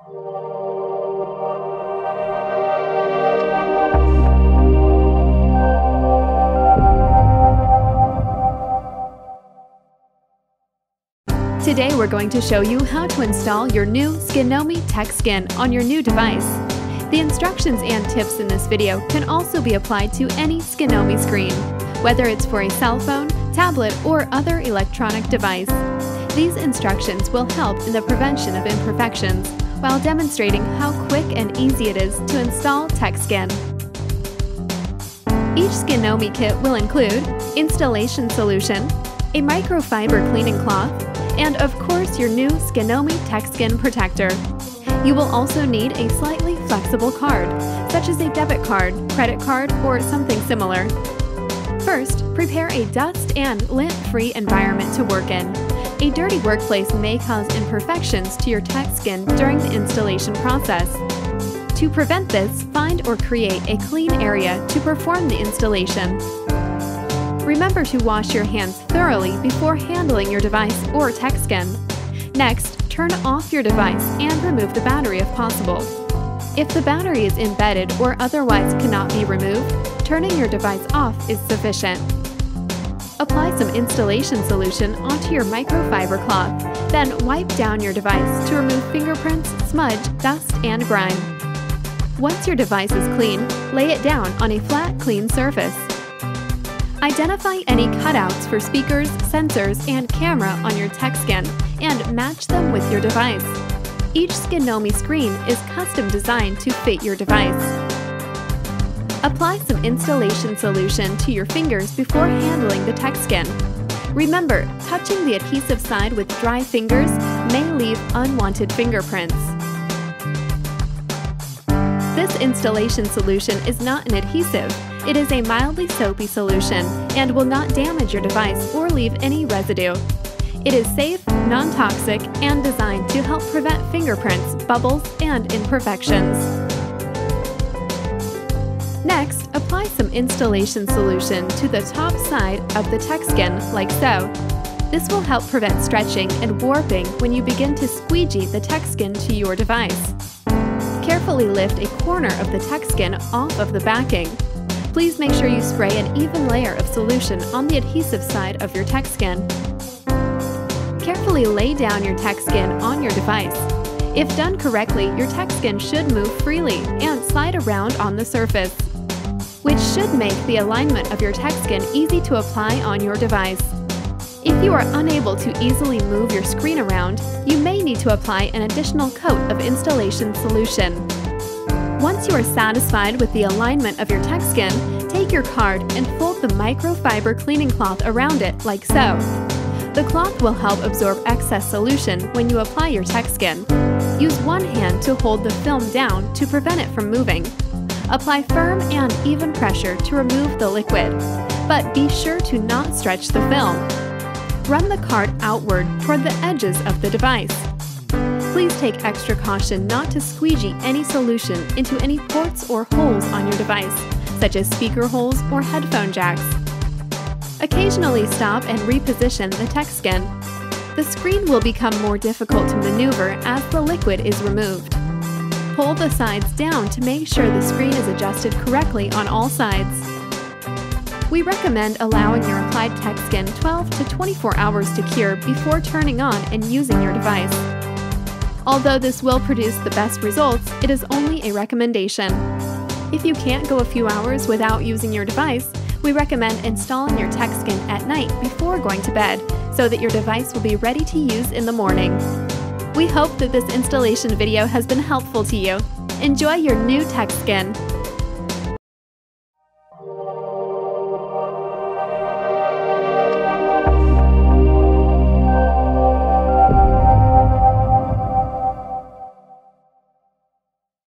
Today we're going to show you how to install your new Skinomi TechSkin on your new device. The instructions and tips in this video can also be applied to any Skinomi screen, whether it's for a cell phone, tablet, or other electronic device. These instructions will help in the prevention of imperfections while demonstrating how quick and easy it is to install TechSkin. Each Skinomi kit will include installation solution, a microfiber cleaning cloth, and of course your new Skinomi TechSkin protector. You will also need a slightly flexible card, such as a debit card, credit card, or something similar. First, prepare a dust and lint-free environment to work in. A dirty workplace may cause imperfections to your TechSkin during the installation process. To prevent this, find or create a clean area to perform the installation. Remember to wash your hands thoroughly before handling your device or TechSkin. Next, turn off your device and remove the battery if possible. If the battery is embedded or otherwise cannot be removed, turning your device off is sufficient. Apply some installation solution onto your microfiber cloth, then wipe down your device to remove fingerprints, smudge, dust, and grime. Once your device is clean, lay it down on a flat, clean surface. Identify any cutouts for speakers, sensors, and camera on your TechSkin and match them with your device. Each Skinomi screen is custom designed to fit your device. Apply some installation solution to your fingers before handling the TechSkin. Remember, touching the adhesive side with dry fingers may leave unwanted fingerprints. This installation solution is not an adhesive. It is a mildly soapy solution and will not damage your device or leave any residue. It is safe, non-toxic, and designed to help prevent fingerprints, bubbles, and imperfections. Next, apply some installation solution to the top side of the TechSkin, like so. This will help prevent stretching and warping when you begin to squeegee the TechSkin to your device. Carefully lift a corner of the TechSkin off of the backing. Please make sure you spray an even layer of solution on the adhesive side of your TechSkin. Carefully lay down your TechSkin on your device. If done correctly, your TechSkin should move freely and slide around on the surface, which should make the alignment of your TechSkin easy to apply on your device. If you are unable to easily move your screen around, you may need to apply an additional coat of installation solution. Once you are satisfied with the alignment of your TechSkin, take your card and fold the microfiber cleaning cloth around it like so. The cloth will help absorb excess solution when you apply your TechSkin. Use one hand to hold the film down to prevent it from moving. Apply firm and even pressure to remove the liquid, but be sure to not stretch the film. Run the card outward toward the edges of the device. Please take extra caution not to squeegee any solution into any ports or holes on your device, such as speaker holes or headphone jacks. Occasionally stop and reposition the TechSkin. The screen will become more difficult to maneuver as the liquid is removed. Pull the sides down to make sure the screen is adjusted correctly on all sides. We recommend allowing your applied TechSkin 12 to 24 hours to cure before turning on and using your device. Although this will produce the best results, it is only a recommendation. If you can't go a few hours without using your device, we recommend installing your TechSkin at night before going to bed so that your device will be ready to use in the morning. We hope that this installation video has been helpful to you. Enjoy your new TechSkin!